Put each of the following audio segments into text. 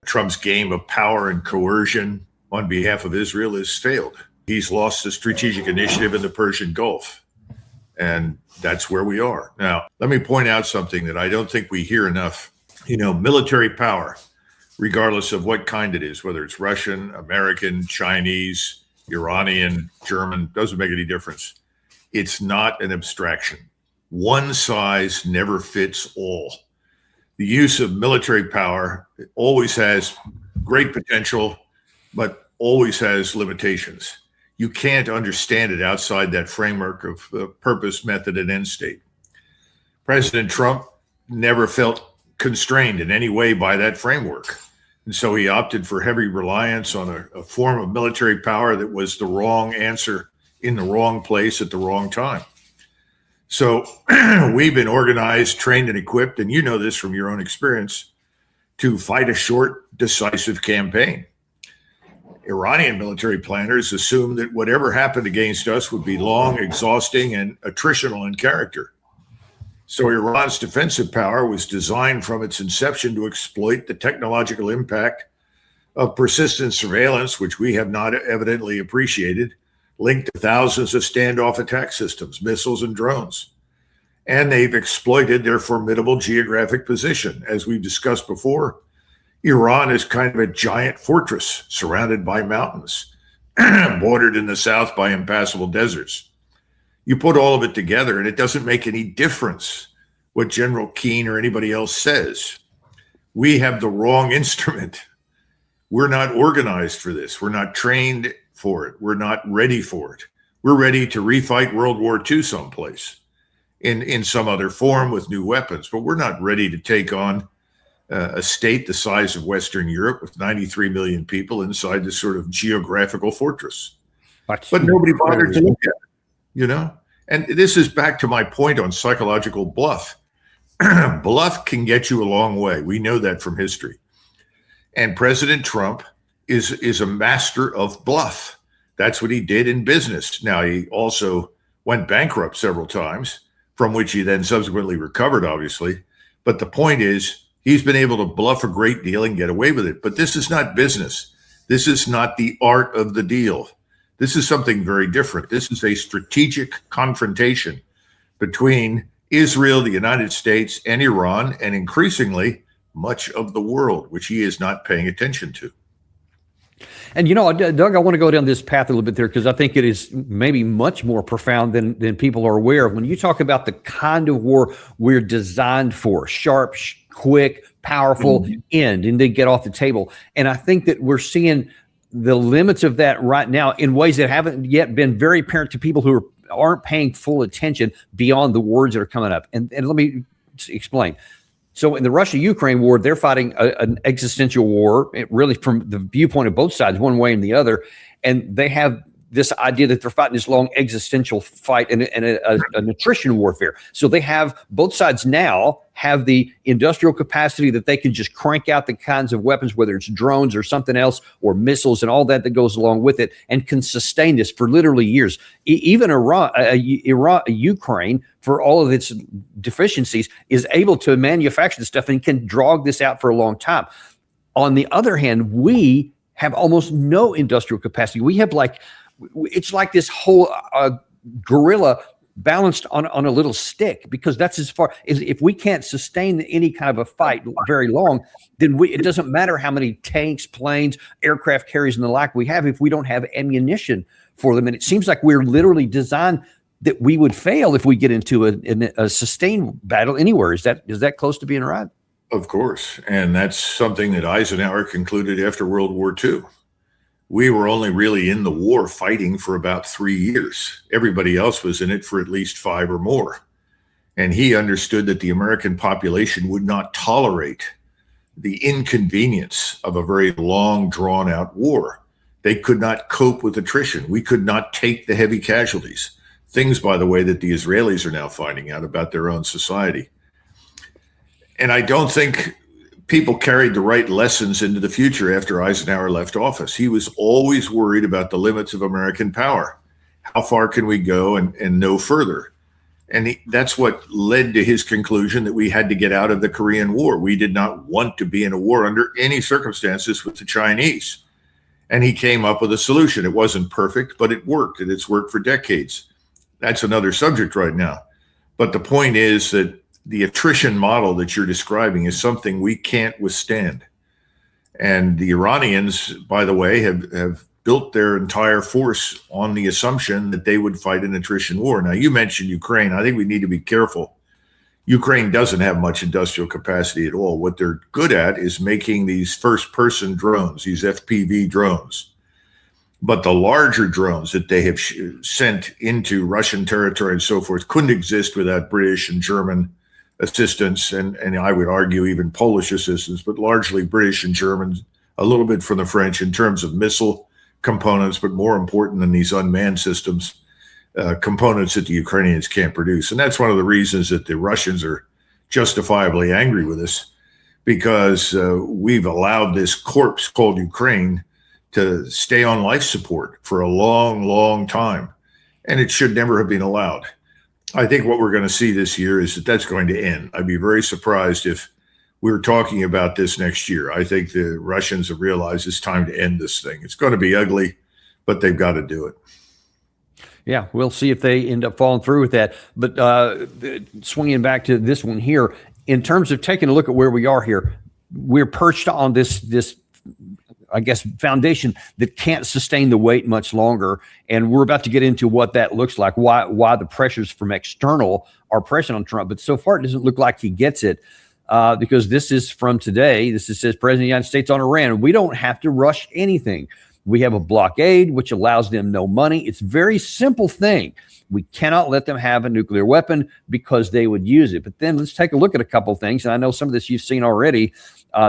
Trump's game of power and coercion on behalf of Israel has failed. He's lost the strategic initiative in the Persian Gulf. And that's where we are. Now, let me point out something that I don't think we hear enough. Military power, regardless of what kind it is, whether it's Russian, American, Chinese, Iranian, German, doesn't make any difference. It's not an abstraction. One size never fits all. The use of military power always has great potential, but always has limitations. You can't understand it outside that framework of purpose, method, and end state. President Trump never felt constrained in any way by that framework. And so he opted for heavy reliance on a form of military power that was the wrong answer in the wrong place at the wrong time. So we've been organized, trained, and equipped, and you know this from your own experience, to fight a short, decisive campaign. Iranian military planners assumed that whatever happened against us would be long, exhausting, and attritional in character. So Iran's defensive power was designed from its inception to exploit the technological impact of persistent surveillance, which we have not evidently appreciated, linked to thousands of standoff attack systems, missiles, and drones. And they've exploited their formidable geographic position. As we've discussed before, Iran is kind of a giant fortress surrounded by mountains, bordered in the south by impassable deserts. You put all of it together, and it doesn't make any difference what General Keane or anybody else says. We have the wrong instrument. We're not organized for this. We're not trained for it. We're not ready for it. We're ready to refight World War II someplace in some other form with new weapons, but we're not ready to take on a state the size of Western Europe with 93 million people inside this sort of geographical fortress. But nobody bothered to look at it, And this is back to my point on psychological bluff. Bluff can get you a long way. We know that from history. And President Trump is a master of bluff. That's what he did in business. Now, he also went bankrupt several times, from which he then subsequently recovered, obviously. But the point is, he's been able to bluff a great deal and get away with it. But this is not business. This is not the art of the deal. This is something very different. This is a strategic confrontation between Israel, the United States, and Iran, and increasingly much of the world, which he is not paying attention to. And, Doug, I want to go down this path a little bit there because I think it is maybe much more profound than people are aware of. When you talk about the kind of war we're designed for, sharp, quick, powerful, end, and then get off the table. And I think that we're seeing the limits of that right now in ways that haven't yet been very apparent to people who aren't paying full attention beyond the words that are coming up. And let me explain. So in the Russia-Ukraine war, they're fighting an existential war, really from the viewpoint of both sides, one way and the other. And they have this idea that they're fighting this long existential fight and an attrition warfare. So they have both sides now have the industrial capacity that they can just crank out the kinds of weapons, whether it's drones or something else or missiles and all that goes along with it, and can sustain this for literally years. Even Ukraine, for all of its deficiencies, is able to manufacture this stuff and can drag this out for a long time. On the other hand, we have almost no industrial capacity. We have it's like this whole gorilla balanced on a little stick, because that's as far as if we can't sustain any kind of a fight very long, then it doesn't matter how many tanks, planes, aircraft carriers and the like we have if we don't have ammunition for them. And it seems like we're literally designed that we would fail if we get into a sustained battle anywhere. Is that close to being right? Of course. And that's something that Eisenhower concluded after World War II. We were only really in the war fighting for about 3 years. Everybody else was in it for at least 5 or more. And he understood that the American population would not tolerate the inconvenience of a very long, drawn-out war. They could not cope with attrition. We could not take the heavy casualties. Things, by the way, that the Israelis are now finding out about their own society. And I don't think people carried the right lessons into the future after Eisenhower left office. He was always worried about the limits of American power. How far can we go and no further? And that's what led to his conclusion that we had to get out of the Korean War. We did not want to be in a war under any circumstances with the Chinese. And he came up with a solution. It wasn't perfect, but it worked, and it's worked for decades. That's another subject right now. But the point is that the attrition model that you're describing is something we can't withstand. And the Iranians, by the way, have built their entire force on the assumption that they would fight an attrition war. Now, you mentioned Ukraine. I think we need to be careful. Ukraine doesn't have much industrial capacity at all. What they're good at is making these first-person drones, these FPV drones. But the larger drones that they have sent into Russian territory and so forth couldn't exist without British and German assistance, and I would argue even Polish assistance, but largely British and German, a little bit from the French in terms of missile components, but more important than these unmanned systems, components that the Ukrainians can't produce. And that's one of the reasons that the Russians are justifiably angry with us, because we've allowed this corpse called Ukraine to stay on life support for a long, long time. And it should never have been allowed. I think what we're going to see this year is that that's going to end. I'd be very surprised if we were talking about this next year. I think the Russians have realized it's time to end this thing. It's going to be ugly, but they've got to do it. Yeah, we'll see if they end up following through with that. But swinging back to this one here, in terms of taking a look at where we are here, we're perched on this I guess, foundation that can't sustain the weight much longer. And we're about to get into what that looks like, why the pressures from external are pressing on Trump. But so far, it doesn't look like he gets it, because this is from today. This says President of the United States on Iran. We don't have to rush anything. We have a blockade, which allows them no money. It's a very simple thing. We cannot let them have a nuclear weapon because they would use it. But then let's take a look at a couple of things. And I know some of this you've seen already.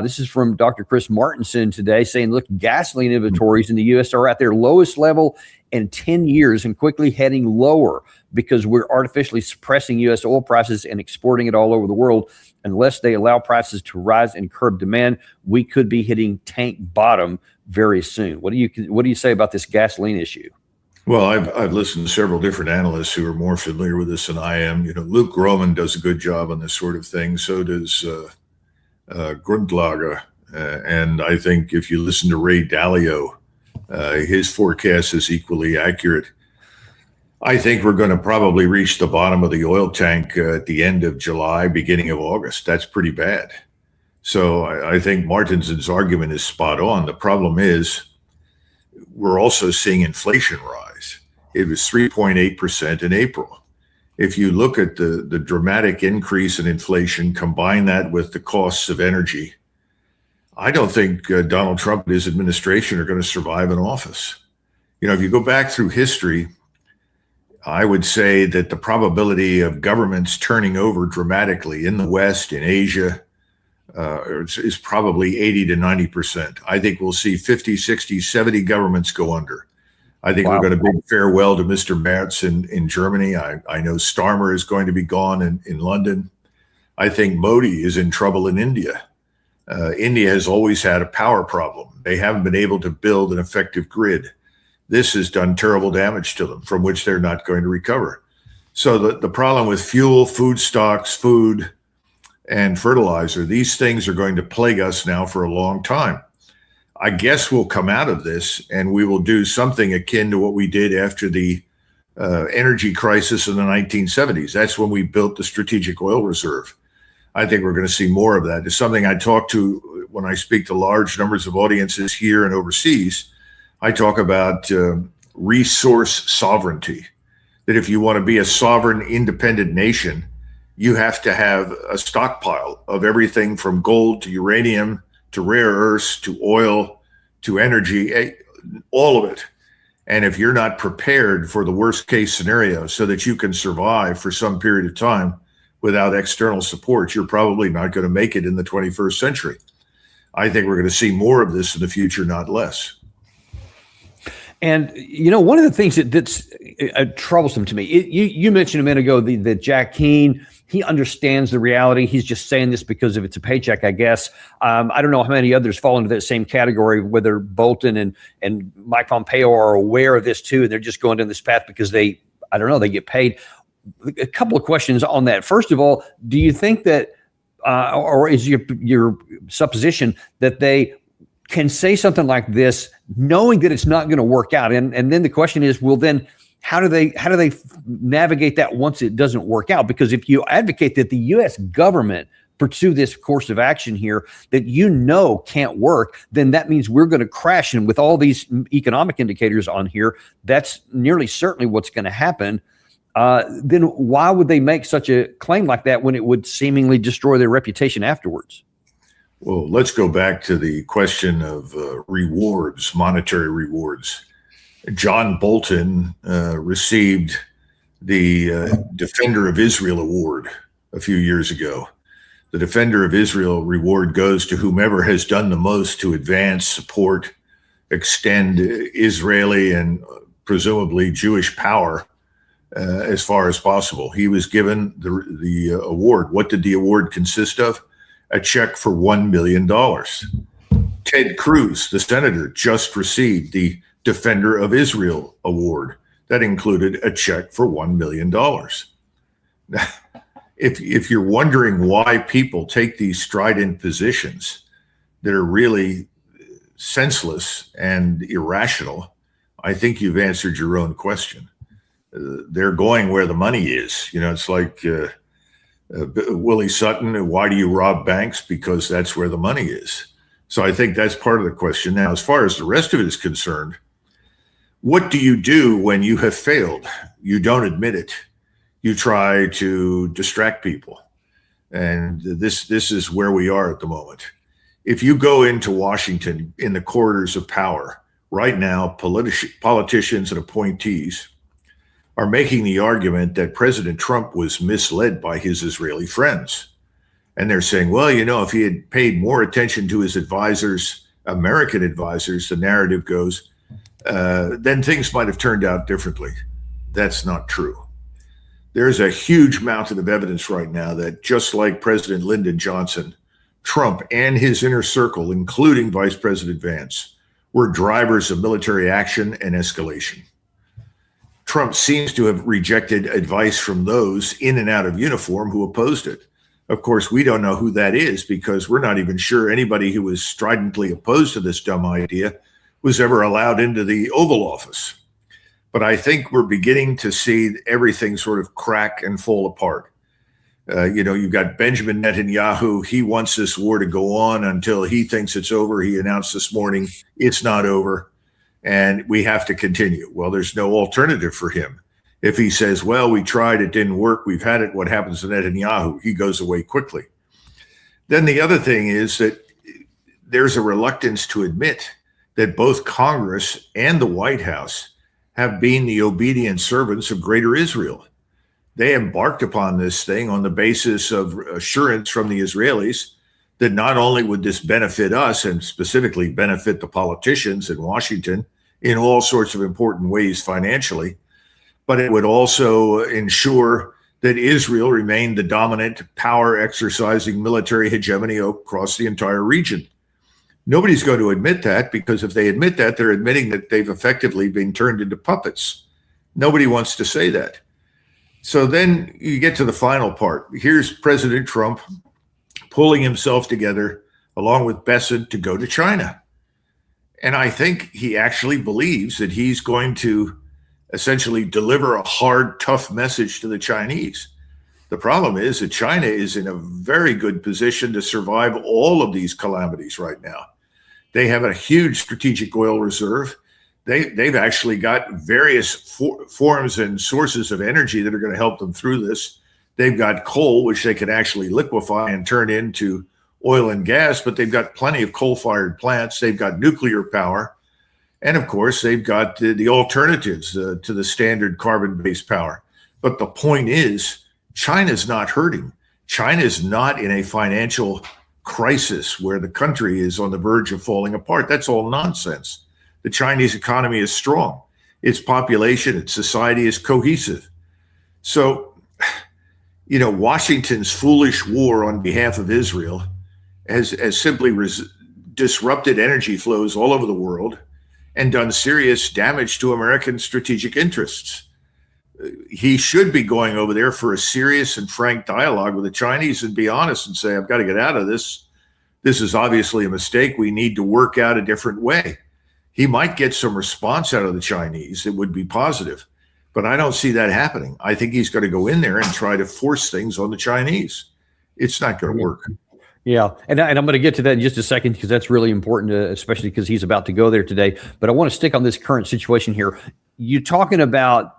This is from Dr. Chris Martenson today saying, look, gasoline inventories in the U.S. are at their lowest level in 10 years and quickly heading lower because we're artificially suppressing U.S. oil prices and exporting it all over the world. Unless they allow prices to rise and curb demand, we could be hitting tank bottom very soon. What do you say about this gasoline issue? Well, I've listened to several different analysts who are more familiar with this than I am. You know, Luke Groman does a good job on this sort of thing. So does Grundlager. And I think if you listen to Ray Dalio, his forecast is equally accurate. I think we're going to probably reach the bottom of the oil tank at the end of July, beginning of August. That's pretty bad. So I think Martinson's argument is spot on. The problem is we're also seeing inflation rise. It was 3.8% in April. If you look at the dramatic increase in inflation, combine that with the costs of energy, I don't think Donald Trump and his administration are going to survive in office. You know, if you go back through history, I would say that the probability of governments turning over dramatically in the West, in Asia, is probably 80 to 90%. I think we'll see 50, 60, 70 governments go under. I think we're going to bid farewell to Mr. Merz in Germany. I know Starmer is going to be gone in London. I think Modi is in trouble in India. India has always had a power problem. They haven't been able to build an effective grid. This has done terrible damage to them, from which they're not going to recover. So the problem with fuel, food stocks, food, and fertilizer, these things are going to plague us now for a long time. I guess we'll come out of this and we will do something akin to what we did after the energy crisis in the 1970s. That's when we built the Strategic Oil Reserve. I think we're going to see more of that. It's something I talk to when I speak to large numbers of audiences here and overseas. I talk about resource sovereignty, that if you want to be a sovereign, independent nation, you have to have a stockpile of everything from gold to uranium to rare earths to oil to energy, all of it. And if you're not prepared for the worst case scenario so that you can survive for some period of time without external support, you're probably not going to make it in the 21st century. I think we're going to see more of this in the future, not less. And, you know, one of the things that's troublesome to me, you mentioned a minute ago that Jack Keane, he understands the reality. He's just saying this because of it's a paycheck, I guess. I don't know how many others fall into that same category, whether Bolton and Mike Pompeo are aware of this too, and they're just going down this path because they get paid. a couple of questions on that. First of all, do you think that, or is your supposition that they can say something like this, knowing that it's not going to work out? And then the question is, well, then how do they navigate that once it doesn't work out? Because if you advocate that the U.S. government pursue this course of action here that can't work, then that means we're going to crash. And with all these economic indicators on here, that's nearly certainly what's going to happen. Then why would they make such a claim like that when it would seemingly destroy their reputation afterwards? Well, let's go back to the question of rewards, monetary rewards. John Bolton received the Defender of Israel Award a few years ago. The Defender of Israel reward goes to whomever has done the most to advance, support, extend Israeli and presumably Jewish power as far as possible. He was given the award. What did the award consist of? A check for $1 million. Ted Cruz, the senator, just received the Defender of Israel Award. That included a check for $1 million. Now, if you're wondering why people take these strident positions that are really senseless and irrational, I think you've answered your own question. They're going where the money is. It's like Willie Sutton, why do you rob banks? Because that's where the money is. So I think that's part of the question. Now, as far as the rest of it is concerned, what do you do when you have failed? You don't admit it. You try to distract people. And this is where we are at the moment. If you go into Washington in the corridors of power, right now, politicians and appointees are making the argument that President Trump was misled by his Israeli friends. And they're saying, well, if he had paid more attention to his advisors, American advisors, the narrative goes, then things might have turned out differently. That's not true. There's a huge mountain of evidence right now that just like President Lyndon Johnson, Trump and his inner circle, including Vice President Vance, were drivers of military action and escalation. Trump seems to have rejected advice from those in and out of uniform who opposed it. Of course, we don't know who that is because we're not even sure anybody who was stridently opposed to this dumb idea was ever allowed into the Oval Office. But I think we're beginning to see everything sort of crack and fall apart. You've got Benjamin Netanyahu. He wants this war to go on until he thinks it's over. He announced this morning it's not over and we have to continue. Well, there's no alternative for him. If he says, well, we tried, it didn't work, we've had it, what happens to Netanyahu? He goes away quickly. Then the other thing is that there's a reluctance to admit that both Congress and the White House have been the obedient servants of Greater Israel. They embarked upon this thing on the basis of assurance from the Israelis that not only would this benefit us and specifically benefit the politicians in Washington in all sorts of important ways financially, but it would also ensure that Israel remained the dominant power exercising military hegemony across the entire region. Nobody's going to admit that because if they admit that, they're admitting that they've effectively been turned into puppets. Nobody wants to say that. So then you get to the final part. Here's President Trump pulling himself together along with Bessent to go to China. And I think he actually believes that he's going to essentially deliver a hard, tough message to the Chinese. The problem is that China is in a very good position to survive all of these calamities right now. They have a huge strategic oil reserve. They've actually got various forms and sources of energy that are going to help them through this. They've got coal, which they can actually liquefy and turn into oil and gas, but they've got plenty of coal-fired plants. They've got nuclear power. And of course, they've got the alternatives to the standard carbon-based power. But the point is, China's not hurting. China's not in a financial crisis where the country is on the verge of falling apart. That's all nonsense. The Chinese economy is strong. Its population, its society is cohesive. So, Washington's foolish war on behalf of Israel has simply disrupted energy flows all over the world and done serious damage to American strategic interests. he should be going over there for a serious and frank dialogue with the Chinese and be honest and say, I've got to get out of this. This is obviously a mistake. We need to work out a different way. He might get some response out of the Chinese. It would be positive, but I don't see that happening. I think he's going to go in there and try to force things on the Chinese. It's not going to work. Yeah, and I'm going to get to that in just a second because that's really important, especially because he's about to go there today. But I want to stick on this current situation here. You talked about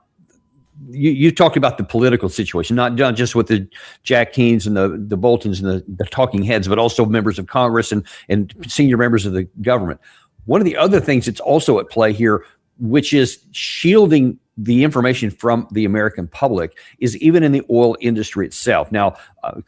the political situation, not just with the Jack Keanes and the Boltons and the talking heads, but also members of Congress and senior members of the government. One of the other things that's also at play here, which is shielding the information from the American public, is even in the oil industry itself. Now,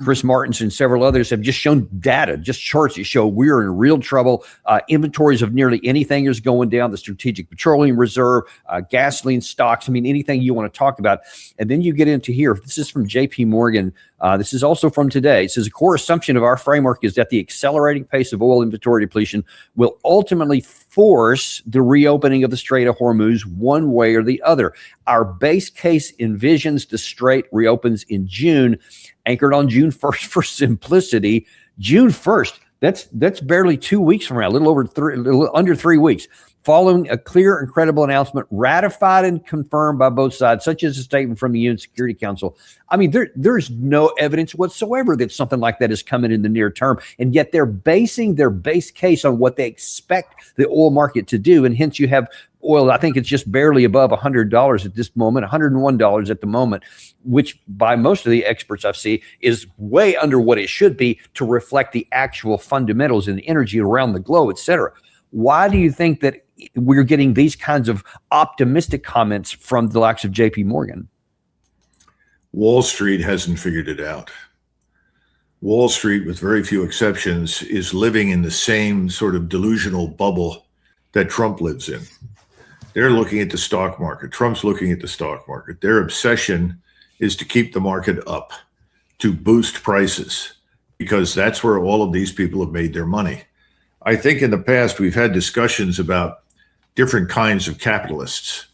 Chris Martins and several others have just shown data, just charts that show we're in real trouble. Inventories of nearly anything is going down, the Strategic Petroleum Reserve, gasoline stocks. I mean, anything you want to talk about. And then you get into here. This is from JP Morgan. This is also from today. It says, a core assumption of our framework is that the accelerating pace of oil inventory depletion will ultimately force the reopening of the Strait of Hormuz one way or the other. Our base case envisions the strait reopens in June, anchored on June 1st for simplicity. June 1st, that's barely 2 weeks from now, a little under 3 weeks, following a clear and credible announcement ratified and confirmed by both sides, such as a statement from the UN Security Council. I mean, there's no evidence whatsoever that something like that is coming in the near term, and yet they're basing their base case on what they expect the oil market to do, and hence you have oil, I think it's just barely above $100 at this moment, $101 at the moment, which by most of the experts I've seen is way under what it should be to reflect the actual fundamentals in energy around the globe, et cetera. Why do you think that we're getting these kinds of optimistic comments from the likes of JP Morgan? Wall Street hasn't figured it out. Wall Street, with very few exceptions, is living in the same sort of delusional bubble that Trump lives in. They're looking at the stock market. Trump's looking at the stock market. Their obsession is to keep the market up, to boost prices, because that's where all of these people have made their money. I think in the past, we've had discussions about different kinds of capitalists.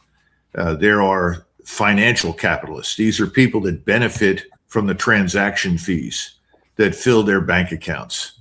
There are financial capitalists. These are people that benefit from the transaction fees that fill their bank accounts.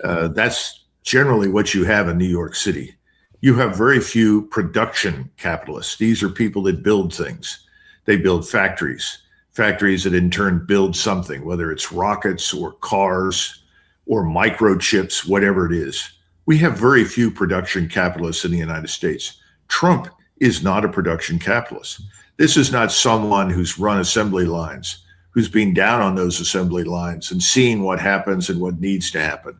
That's generally what you have in New York City. You have very few production capitalists. These are people that build things. They build factories that in turn build something, whether it's rockets or cars or microchips, whatever it is. We have very few production capitalists in the United States. Trump is not a production capitalist. This is not someone who's run assembly lines, who's been down on those assembly lines and seen what happens and what needs to happen.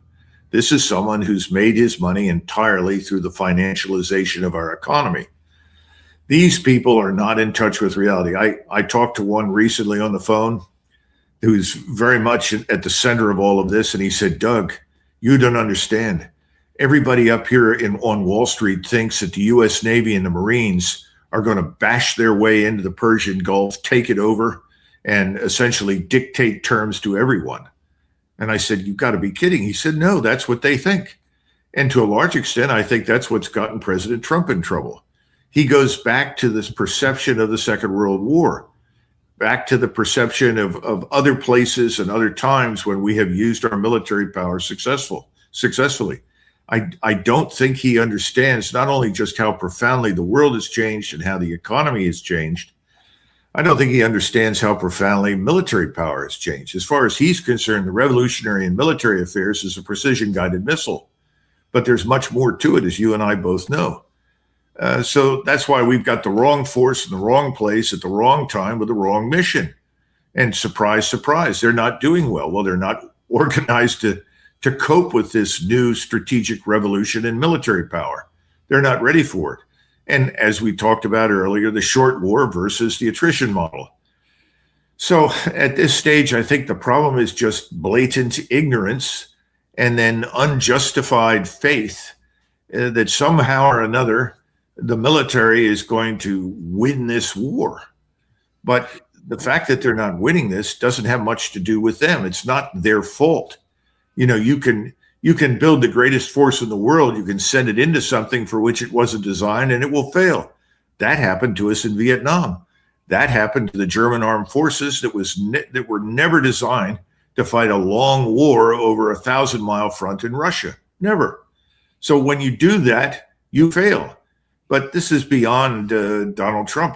This is someone who's made his money entirely through the financialization of our economy. These people are not in touch with reality. I talked to one recently on the phone who's very much at the center of all of this, and he said, Doug, you don't understand. Everybody up here on Wall Street thinks that the U.S. Navy and the Marines are going to bash their way into the Persian Gulf, take it over, and essentially dictate terms to everyone. And I said, you've got to be kidding. He said, no, that's what they think. And to a large extent, I think that's what's gotten President Trump in trouble. He goes back to this perception of the Second World War, back to the perception of other places and other times when we have used our military power successfully. I don't think he understands not only just how profoundly the world has changed and how the economy has changed. I don't think he understands how profoundly military power has changed. As far as he's concerned, the revolutionary in military affairs is a precision-guided missile. But there's much more to it, as you and I both know. So that's why we've got the wrong force in the wrong place at the wrong time with the wrong mission. And surprise, surprise, they're not doing well. Well, they're not organized to cope with this new strategic revolution in military power. They're not ready for it. And as we talked about earlier, the short war versus the attrition model. So at this stage, I think the problem is just blatant ignorance and then unjustified faith that somehow or another, the military is going to win this war. But the fact that they're not winning this doesn't have much to do with them. It's not their fault. You know, you can build the greatest force in the world. You can send it into something for which it wasn't designed and it will fail. That happened to us in Vietnam. That happened to the German armed forces that were never designed to fight a long war over a 1,000-mile front in Russia. Never. So when you do that, you fail. But this is beyond Donald Trump.